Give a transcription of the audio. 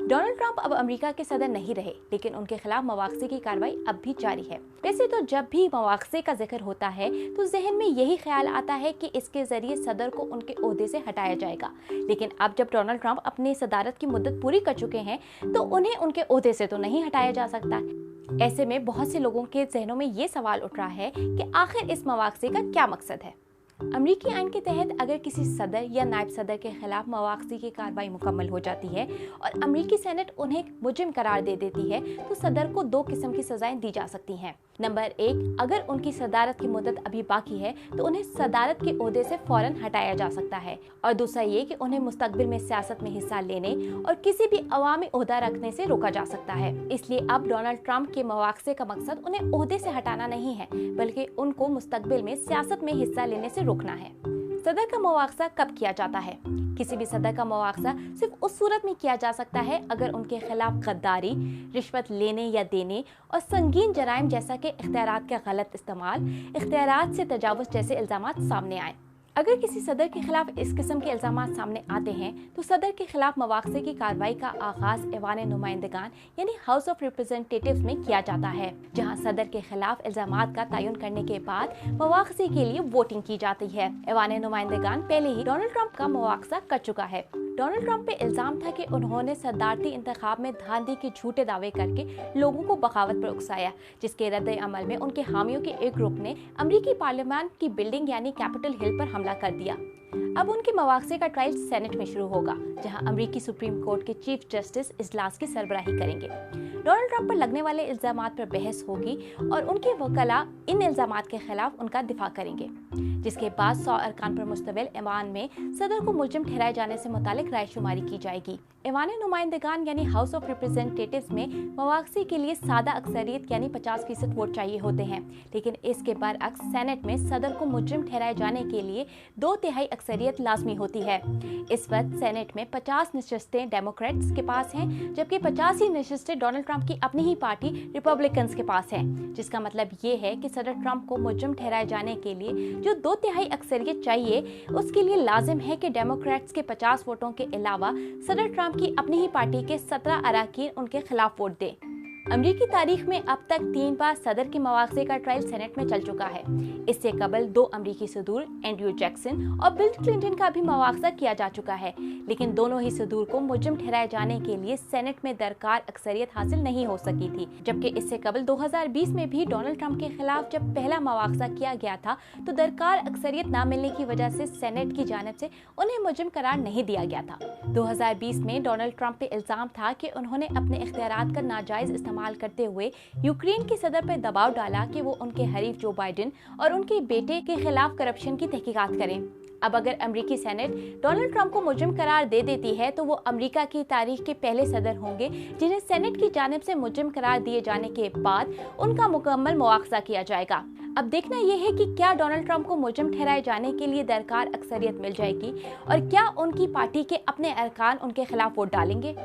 Donald Trump अब America के सदर नहीं रहे, लेकिन उनके खिलाफ मवाख़ज़े की कार्रवाई अब भी जारी है। वैसे तो जब भी मवाख़ज़े का जिक्र होता है तो जहन में यही ख्याल आता है कि इसके जरिए सदर को उनके ओहदे से हटाया जाएगा, लेकिन अब जब डोनाल्ड ट्रंप अपनी सदारत की मुद्दत पूरी कर चुके हैं तो उन्हें उनके ओहदे से तो नहीं हटाया जा सकता। ऐसे में बहुत से लोगों के जहनों में ये सवाल उठ रहा है कि आखिर इस मवाख़ज़े का क्या मकसद है। अमरीकी आइन के तहत अगर किसी सदर या नायब सदर के खिलाफ मवाख़ज़े की कार्रवाई मुकम्मल हो जाती है और अमरीकी सेनेट उन्हें मुजरिम करार दे देती है तो सदर को 2 किस्म की सजाएं दी जा सकती हैं। नंबर 1, अगर उनकी सदारत की मुद्दत अभी बाकी है तो उन्हें सदारत के ओहदे से फौरन हटाया जा सकता है, और दूसरा ये कि उन्हें मुस्तकबिल में सियासत में हिस्सा लेने और किसी भी अवामी ओहदा रखने से रोका जा सकता है। इसलिए अब डोनाल्ड ट्रंप के मवाख़ज़े का मकसद उन्हें ओहदे से हटाना नहीं है, बल्कि उनको मुस्तकबिल में सियासत में हिस्सा लेने से रोकना है। सदर का मुआवजा कब किया जाता है? किसी भी सदर का मुआवजा सिर्फ उस सूरत में किया जा सकता है अगर उनके खिलाफ गद्दारी, रिश्वत लेने या देने और संगीन जराइम जैसा कि इख्तियारात का गलत इस्तेमाल, इख्तियारात से तजावुज़ जैसे इल्ज़ामात सामने आए। अगर किसी सदर के खिलाफ इस किस्म के इल्ज़ामात सामने आते हैं तो सदर के खिलाफ मवाख़ज़े की कार्रवाई का आगाज़ ऐवान नुमाइंदगान यानी हाउस ऑफ रिप्रेजेंटेटिव्स में किया जाता है, जहां सदर के खिलाफ इल्ज़ामात का तयन करने के बाद मवाख़ज़े के लिए वोटिंग की जाती है। ऐवान नुमाइंदगान पहले ही डोनाल्ड ट्रंप का मुआवजा कर चुका है। डोनाल्ड ट्रंप पे इल्ज़ाम था कि उन्होंने सदारती इंतखाब में धांधली के झूठे दावे करके लोगों को बगावत पर उकसाया, जिसके रद्द अमल में उनके हामियों के एक ग्रुप ने अमरीकी पार्लियामेंट की बिल्डिंग यानी कैपिटल हिल पर हमला कर दिया। अब उनके मवाख़ज़े का ट्रायल सेनेट में शुरू होगा, जहां अमरीकी सुप्रीम कोर्ट के चीफ जस्टिस इजलास की सरबराही करेंगे। डोनाल्ड ट्रंप पर लगने वाले इल्ज़ामात पर बहस होगी और उनके वकला इन इल्ज़ामात के खिलाफ उनका दिफा करेंगे, जिसके बाद 100 अरकान पर मुश्तमिल ऐवान में सदर को मुलजिम ठहराए जाने से मुतालिक रायशुमारी की जाएगी। ऐवान नुमाइंदगान यानी हाउस ऑफ रिप्रेजेंटेटिव्स में मवाख़ज़े के लिए सादा अक्सरियत यानी 50% वोट चाहिए होते हैं, लेकिन इसके बरअक्स सेनेट में सदर को मुजरिम ठहराए जाने के लिए 2/3 अक्सरियत लाजमी होती है। इस वक्त सेनेट में 50 नशस्तें डेमोक्रेट्स के पास हैं, जबकि 50 ही नशस्तें डोनाल्ड ट्रंप की अपनी ही पार्टी रिपब्लिकन्स के पास हैं, जिसका मतलब ये है कि सदर ट्रंप को मुजरिम ठहराए जाने के लिए जो 2/3 अक्सरियत चाहिए, उसके लिए लाजिम है कि डेमोक्रेट्स के 50 वोटों के अलावा सदर ट्रंप की अपनी ही पार्टी के 17 अराकीन उनके खिलाफ वोट दें। अमरीकी तारीख में अब तक 3 बार सदर के मवाख़ज़े का ट्रायल सेनेट में चल चुका है। इससे कबल 2 अमरीकी सदूर एंड्रयू जैक्सन और बिल क्लिंटन का भी मवाख़ज़ा किया जा चुका है, लेकिन दोनों ही सदूर को मुजरिम ठहराए जाने के लिए सेनेट में दरकार अक्सरियत हासिल नहीं हो सकी थी। जबकि इससे कबल 2020 में भी डोनाल्ड ट्रंप के खिलाफ जब पहला मवाख़ज़ा किया गया था तो दरकार अक्सरियत न मिलने की वजह से सेनेट की जानिब से उन्हें मुजरिम करार नहीं दिया गया था। 2020 में डोनाल्ड ट्रंप पे इल्ज़ाम था कि उन्होंने अपने इख्तियारात का नाजायज़ इस्तेमाल करते हुए यूक्रेन के सदर पर दबाव डाला कि वो उनके हरीफ जो बाइडेन और उनके बेटे के खिलाफ करप्शन की तहकीकात करें। अब अगर अमरीकी सेनेट डोनाल्ड ट्रंप को मुजरिम करार दे देती है तो वो अमरीका की तारीख के पहले सदर होंगे जिन्हें सेनेट की जानिब से मुजरिम करार दिए जाने के बाद उनका मुकम्मल मुआवजा किया जाएगा। अब देखना यह है कि क्या डोनाल्ड ट्रंप को मुजरिम ठहराए जाने के लिए दरकार अक्सरियत मिल जाएगी और क्या उनकी पार्टी के अपने अरकान उनके खिलाफ वोट डालेंगे।